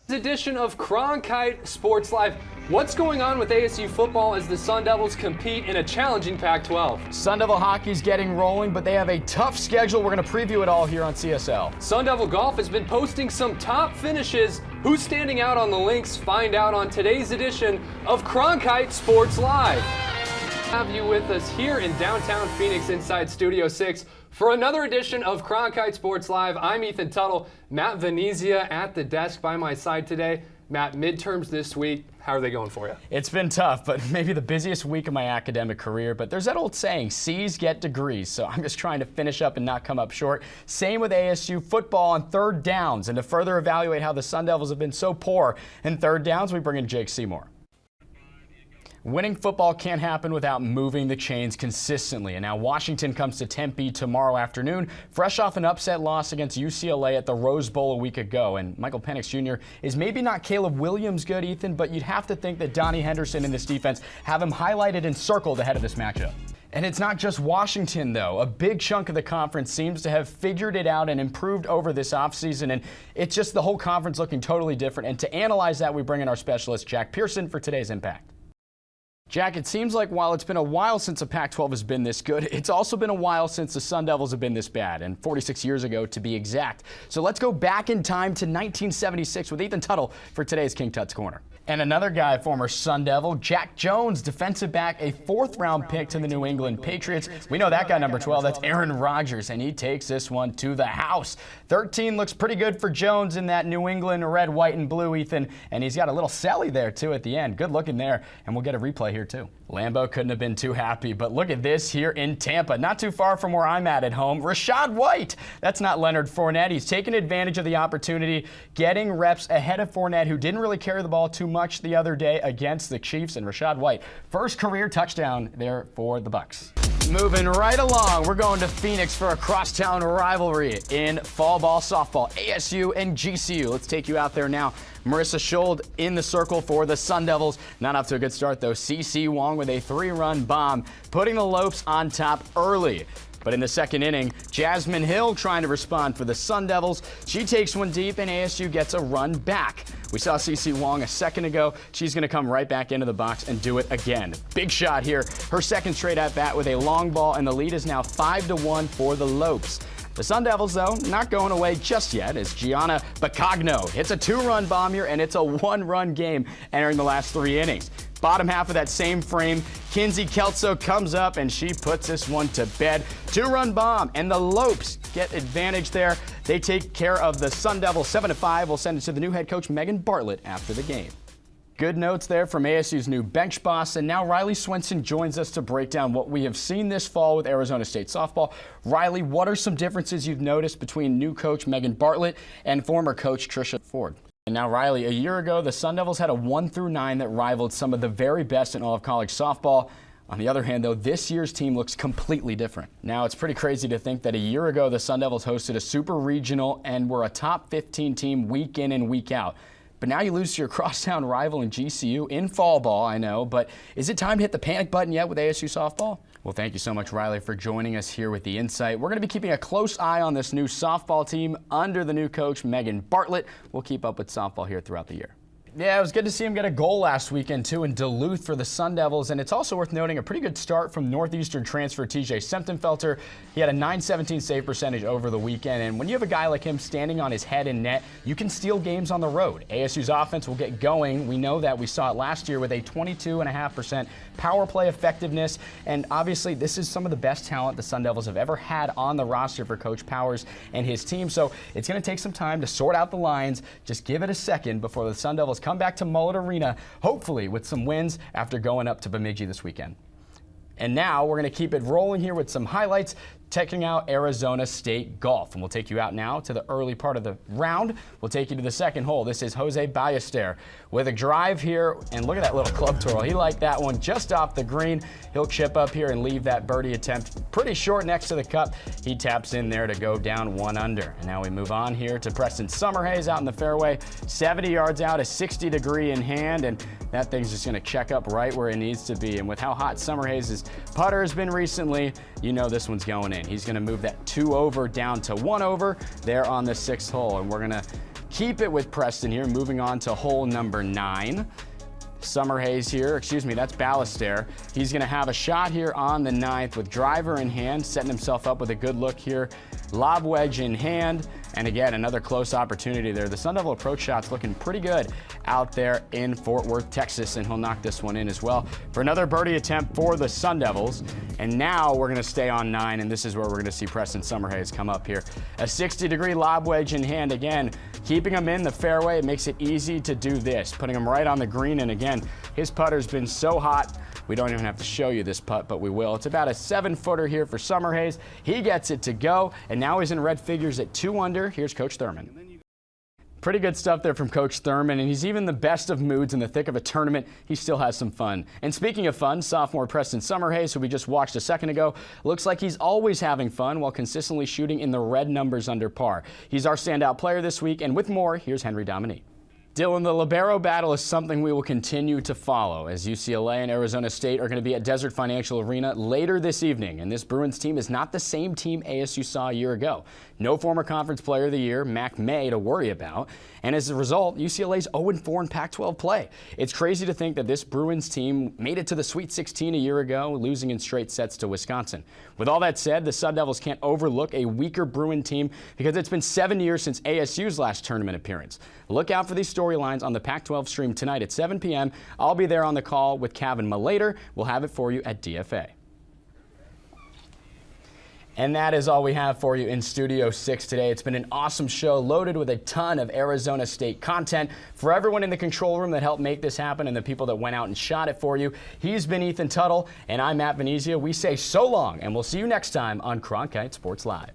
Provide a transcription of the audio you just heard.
Edition of Cronkite Sports Live. What's going on with ASU football as the Sun Devils compete in a challenging Pac-12? Sun Devil hockey's getting rolling, but they have a tough schedule. We're going to preview it all here on CSL. Sun Devil golf has been posting some top finishes. Who's standing out on the links? Find out on today's edition of Cronkite Sports Live. Have you with us here in downtown Phoenix inside Studio 6 for another edition of Cronkite Sports Live. I'm Ethan Tuttle. Matt Venezia at the desk by my side today. Matt, midterms this week. How are they going for you? It's been tough, but maybe the busiest week of my academic career. But there's that old saying, C's get degrees. So I'm just trying to finish up and not come up short. Same with ASU football on third downs. And to further evaluate how the Sun Devils have been so poor in third downs, we bring in Jake Seymour. Winning football can't happen without moving the chains consistently. And now Washington comes to Tempe tomorrow afternoon, fresh off an upset loss against UCLA at the Rose Bowl a week ago. And Michael Penix Jr. is maybe not Caleb Williams good, Ethan, but you'd have to think that Donnie Henderson and this defense have him highlighted and circled ahead of this matchup. And it's not just Washington, though. A big chunk of the conference seems to have figured it out and improved over this offseason. And it's just the whole conference looking totally different. And to analyze that, we bring in our specialist, Jack Pearson, for today's Impact. Jack, it seems like while it's been a while since the Pac-12 has been this good, it's also been a while since the Sun Devils have been this bad, and 46 years ago to be exact. So let's go back in time to 1976 with Ethan Tuttle for today's King Tut's Corner. And another guy, former Sun Devil, Jack Jones, defensive back, a fourth-round pick to the New England Patriots. We know that guy, number 12, that's Aaron Rodgers, and he takes this one to the house. 13 looks pretty good for Jones in that New England red, white, and blue, Ethan, and he's got a little celly there, too, at the end. Good looking there, and we'll get a replay here, too. Lambeau couldn't have been too happy, but look at this here in Tampa, not too far from where I'm at home. Rachaad White, that's not Leonard Fournette. He's taken advantage of the opportunity, getting reps ahead of Fournette, who didn't really carry the ball too much the other day against the Chiefs. And Rachaad White, first career touchdown there for the Bucs. Moving right along, we're going to Phoenix for a crosstown rivalry in fall ball softball, ASU and GCU. Let's take you out there now. Marissa Schold in the circle for the Sun Devils. Not off to a good start, though. CC Wong with a 3-run bomb, putting the Lopes on top early. But in the second inning, Jasmine Hill trying to respond for the Sun Devils. She takes one deep, and ASU gets a run back. We saw CC Wong a second ago. She's going to come right back into the box and do it again. Big shot here. Her second straight at bat with a long ball, and the lead is now 5-1 for the Lopes. The Sun Devils, though, not going away just yet as Gianna Bacagno hits a 2-run bomb here, and it's a 1-run game entering the last 3 innings. Bottom half of that same frame, Kinsey Kelso comes up, and she puts this one to bed. 2-run bomb, and the Lopes get advantage there. They take care of the Sun Devils 7-5. We'll send it to the new head coach, Megan Bartlett, after the game. Good notes there from ASU's new bench boss, and now Riley Swenson joins us to break down what we have seen this fall with Arizona State softball. Riley, what are some differences you've noticed between new coach Megan Bartlett and former coach Tricia Ford? And now, Riley, a year ago, the Sun Devils had a 1-9 that rivaled some of the very best in all of college softball. On the other hand, though, this year's team looks completely different. Now, it's pretty crazy to think that a year ago, the Sun Devils hosted a super regional and were a top 15 team week in and week out. But now you lose to your crosstown rival in GCU in fall ball, I know, but is it time to hit the panic button yet with ASU softball? Well, thank you so much, Riley, for joining us here with the Insight. We're going to be keeping a close eye on this new softball team under the new coach, Megan Bartlett. We'll keep up with softball here throughout the year. Yeah, it was good to see him get a goal last weekend, too, in Duluth for the Sun Devils. And it's also worth noting a pretty good start from Northeastern transfer TJ Semptenfelter. He had a .917 save percentage over the weekend. And when you have a guy like him standing on his head in net, you can steal games on the road. ASU's offense will get going. We know that. We saw it last year with a 22.5% power play effectiveness. And obviously, this is some of the best talent the Sun Devils have ever had on the roster for Coach Powers and his team. So it's going to take some time to sort out the lines. Just give it a second before the Sun Devils come back to Mullet Arena, hopefully with some wins after going up to Bemidji this weekend. And now we're going to keep it rolling here with some highlights, checking out Arizona State golf. And we'll take you out now to the early part of the round. We'll take you to the second hole. This is Jose Ballester with a drive here. And look at that little club twirl. He liked that one just off the green. He'll chip up here and leave that birdie attempt pretty short next to the cup. He taps in there to go down 1 under. And now we move on here to Preston Summerhays out in the fairway. 70 yards out, a 60-degree in hand. And that thing's just going to check up right where it needs to be. And with how hot Summerhays' putter has been recently, you know this one's going in. He's going to move that 2 over down to 1 over there on the 6th hole. And we're going to keep it with Preston here, moving on to hole number 9. Summerhays here, that's Ballester. He's going to have a shot here on the 9th with driver in hand, setting himself up with a good look here. Lob wedge in hand, and again, another close opportunity there. The Sun Devil approach shot's looking pretty good out there in Fort Worth, Texas, and he'll knock this one in as well for another birdie attempt for the Sun Devils. And now we're going to stay on 9, and this is where we're going to see Preston Summerhays come up here. A 60-degree lob wedge in hand. Again, keeping him in the fairway, it makes it easy to do this, putting him right on the green. And again, his putter's been so hot, we don't even have to show you this putt, but we will. It's about a 7-footer here for Summerhays. He gets it to go, and now he's in red figures at 2 under. Here's Coach Thurman. Pretty good stuff there from Coach Thurman, and he's even the best of moods in the thick of a tournament. He still has some fun. And speaking of fun, sophomore Preston Summerhays, who we just watched a second ago, looks like he's always having fun while consistently shooting in the red numbers under par. He's our standout player this week, and with more, here's Henry Dominique. Dylan, the libero battle is something we will continue to follow as UCLA and Arizona State are going to be at Desert Financial Arena later this evening. And this Bruins team is not the same team ASU saw a year ago. No former Conference Player of the Year, Mac May, to worry about. And as a result, UCLA's 0-4 in Pac-12 play. It's crazy to think that this Bruins team made it to the Sweet 16 a year ago, losing in straight sets to Wisconsin. With all that said, the Sun Devils can't overlook a weaker Bruin team because it's been 7 years since ASU's last tournament appearance. Look out for these storylines on the Pac-12 stream tonight at 7 p.m. I'll be there on the call with Kevin Malater. We'll have it for you at DFA. And that is all we have for you in Studio 6 today. It's been an awesome show loaded with a ton of Arizona State content. For everyone in the control room that helped make this happen and the people that went out and shot it for you, he's been Ethan Tuttle, and I'm Matt Venezia. We say so long, and we'll see you next time on Cronkite Sports Live.